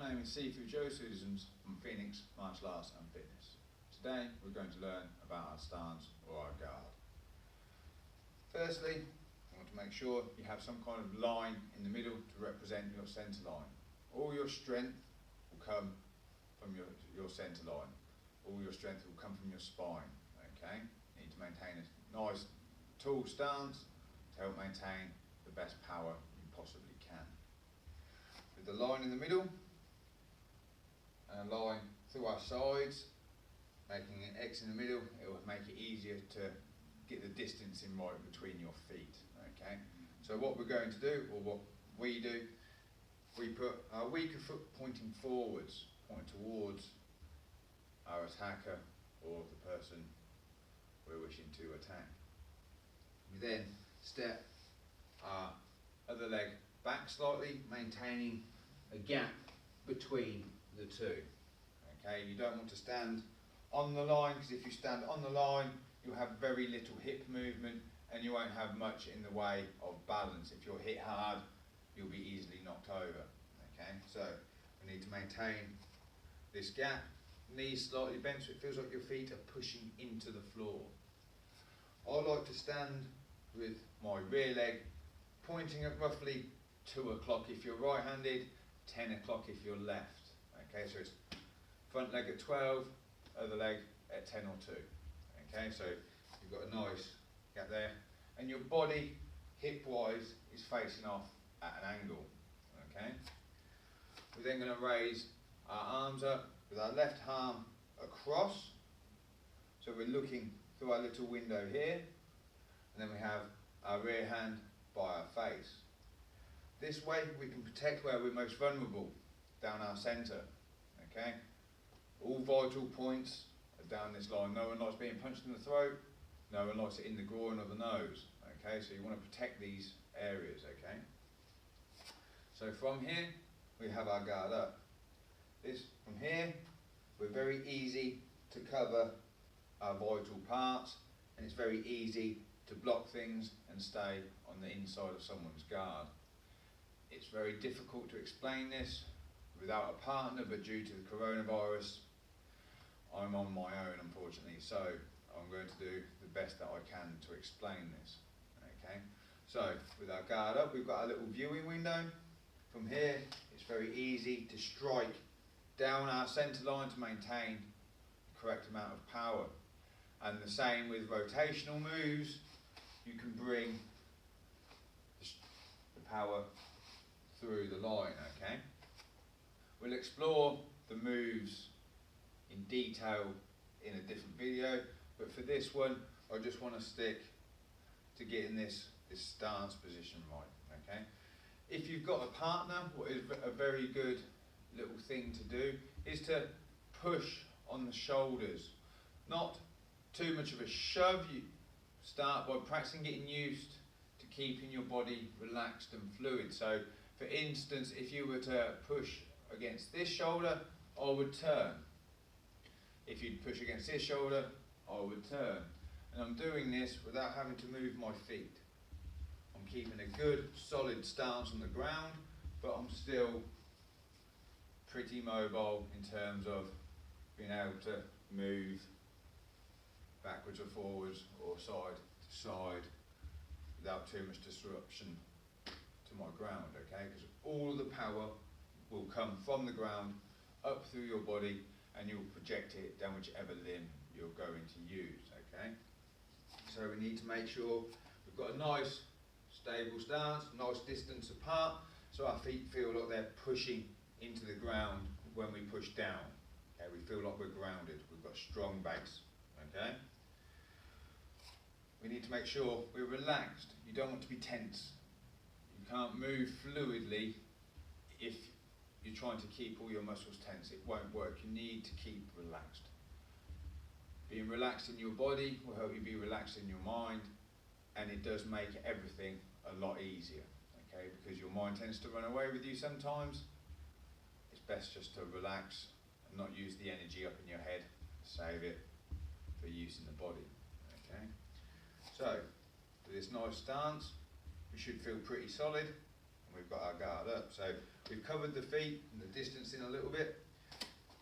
my name is Sifu from Phoenix Martial Arts and Fitness. Today we're going to learn about our stance or our guard. Firstly, you want to make sure you have some kind of line in the middle to represent your centre line. All your strength will come from your centre line. All your strength will come from your spine. Okay? You need to maintain a nice tall stance to help maintain the best power you possibly can. With the line in the middle and a line through our sides, making an X in the middle, it will make it easier to get the distance in right between your feet. Okay? So what we're going to do, or what we do, we put our weaker foot pointing forwards, pointing towards our attacker or the person we're wishing to attack. We then step our other leg back slightly, maintaining a gap between the two. Okay, you don't want to stand on the line, because if you stand on the line, you'll have very little hip movement and you won't have much in the way of balance. If you're hit hard, you'll be easily knocked over. Okay, so we need to maintain this gap, knees slightly bent so it feels like your feet are pushing into the floor. I like to stand with my rear leg pointing at roughly 2 o'clock if you're right-handed, 10 o'clock if you're left. Okay, so it's front leg at 12, other leg at 10 or 2. Okay, so you've got a nice gap there, and your body hip-wise is facing off at an angle. Okay, we're then going to raise our arms up with our left arm across, so we're looking through our little window here, and then we have our rear hand by our face. This way we can protect where we're most vulnerable, down our centre. Okay, all vital points are down this line. No one likes being punched in the throat, no one likes it in the groin or the nose. Okay, so you want to protect these areas. Okay, so from here we have our guard up. From here we're very easy to cover our vital parts, and it's very easy to block things and stay on the inside of someone's guard. It's very difficult to explain this without a partner, but due to the coronavirus, I'm on my own, unfortunately, so I'm going to do the best that I can to explain this. Okay, so with our guard up, we've got our little viewing window. From here, it's very easy to strike down our centre line to maintain the correct amount of power. And the same with rotational moves, you can bring the power through the line. Okay, we'll explore the moves in detail in a different video, but for this one I just want to stick to getting this stance position right. Okay, if you've got a partner, what is a very good little thing to do is to push on the shoulders, not too much of a shove. You start by practicing getting used to keeping your body relaxed and fluid. So for instance, if you were to push against this shoulder, I would turn. If you'd push against this shoulder, I would turn. And I'm doing this without having to move my feet. I'm keeping a good solid stance on the ground, but I'm still pretty mobile in terms of being able to move backwards or forwards or side to side without too much disruption to my ground. Okay, because all of the power will come from the ground up through your body, and you'll project it down whichever limb you're going to use. Okay, so we need to make sure we've got a nice stable stance, nice distance apart, so our feet feel like they're pushing into the ground when we push down. Okay, we feel like we're grounded, we've got a strong base. Okay, we need to make sure we're relaxed. You don't want to be tense. You can't move fluidly if you're trying to keep all your muscles tense. It won't work. You need to keep relaxed. Being relaxed in your body will help you be relaxed in your mind, and it does make everything a lot easier. Okay, because your mind tends to run away with you sometimes. It's best just to relax and not use the energy up in your head. Save it for use in the body. Okay, so with this nice stance, we should feel pretty solid, and we've got our guard up. So we've covered the feet and the distance in a little bit.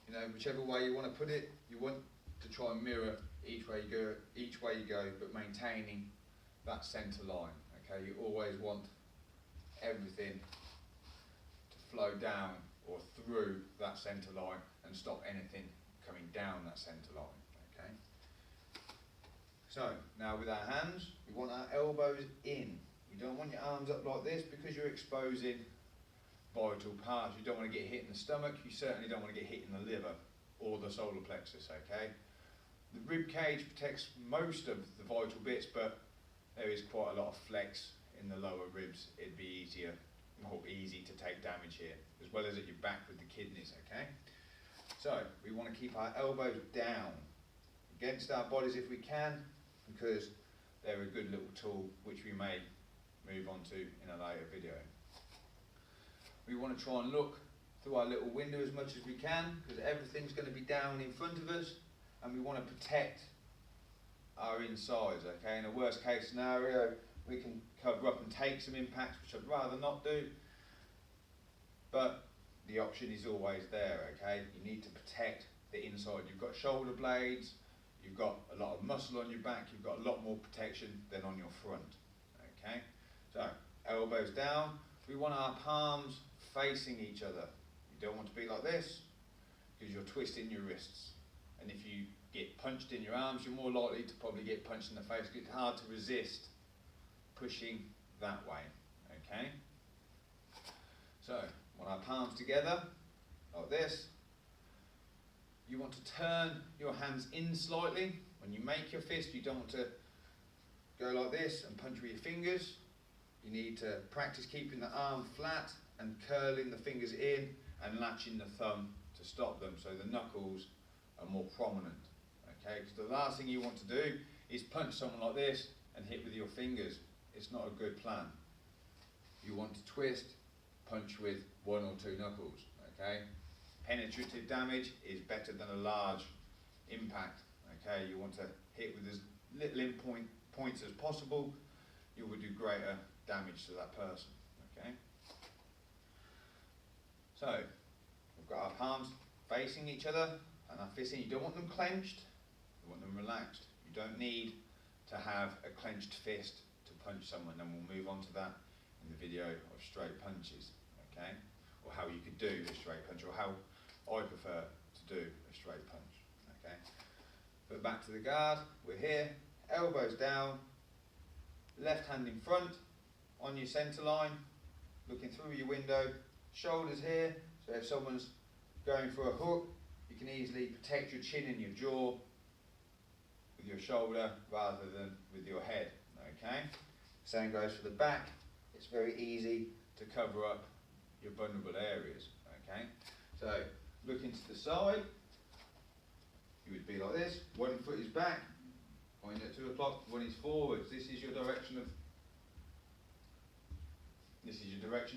You know, whichever way you want to put it, you want to try and mirror each way you go, but maintaining that centre line. Okay, you always want everything to flow down or through that centre line and stop anything coming down that centre line. Okay. So now with our hands, we want our elbows in. You don't want your arms up like this because you're exposing vital parts. You don't want to get hit in the stomach. You certainly don't want to get hit in the liver or the solar plexus. Okay. The rib cage protects most of the vital bits, but there is quite a lot of flex in the lower ribs. It'd be more easy to take damage here, as well as at your back with the kidneys. Okay. So we want to keep our elbows down against our bodies if we can, because they're a good little tool which we may move on to in a later video. We want to try and look through our little window as much as we can, because everything's going to be down in front of us, and we want to protect our insides. Okay, in a worst case scenario, we can cover up and take some impacts, which I'd rather not do, but the option is always there. Okay, you need to protect the inside. You've got shoulder blades, you've got a lot of muscle on your back, you've got a lot more protection than on your front. Okay, so elbows down. We want our palms facing each other. You don't want to be like this, because you're twisting your wrists, and if you get punched in your arms, you're more likely to probably get punched in the face, because it's hard to resist pushing that way. Okay, so want our palms together like this. You want to turn your hands in slightly. When you make your fist, you don't want to go like this and punch with your fingers. You need to practice keeping the arm flat and curling the fingers in and latching the thumb to stop them, so the knuckles are more prominent. Okay, because the last thing you want to do is punch someone like this and hit with your fingers. It's not a good plan. You want to twist, punch with one or two knuckles. Okay, penetrative damage is better than a large impact. Okay, you want to hit with as little points as possible. You will do greater damage to that person. Okay, so we've got our palms facing each other and our fists in. You don't want them clenched, you want them relaxed. You don't need to have a clenched fist to punch someone, and we'll move on to that in the video of straight punches. Okay, or how you could do a straight punch, or how I prefer to do a straight punch. Okay, but back to the guard. We're here, elbows down, left hand in front on your centre line, looking through your window, shoulders here, so if someone's going for a hook, you can easily protect your chin and your jaw with your shoulder rather than with your head. Okay, same goes for the back. It's very easy to cover up your vulnerable areas. Okay, so looking to the side, you would be like this. One foot is back, point at 2 o'clock, one is forwards. This is your direction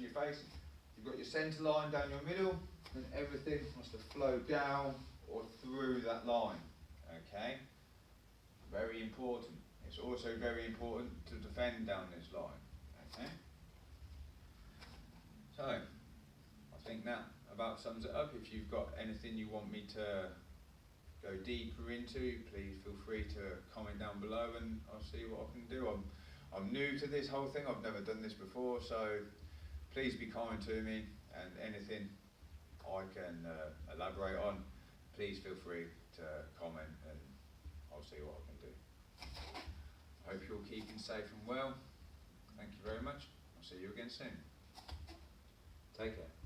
you're facing. You've got your centre line down your middle, and everything wants to flow down or through that line. Okay, very important. It's also very important to defend down this line. Okay, so I think that about sums it up. If you've got anything you want me to go deeper into, please feel free to comment down below, and I'll see what I can do. I'm new to this whole thing. I've never done this before, so please be kind to me, and anything I can elaborate on, please feel free to comment, and I'll see what I can do. I hope you're keeping safe and well. Thank you very much. I'll see you again soon. Take care.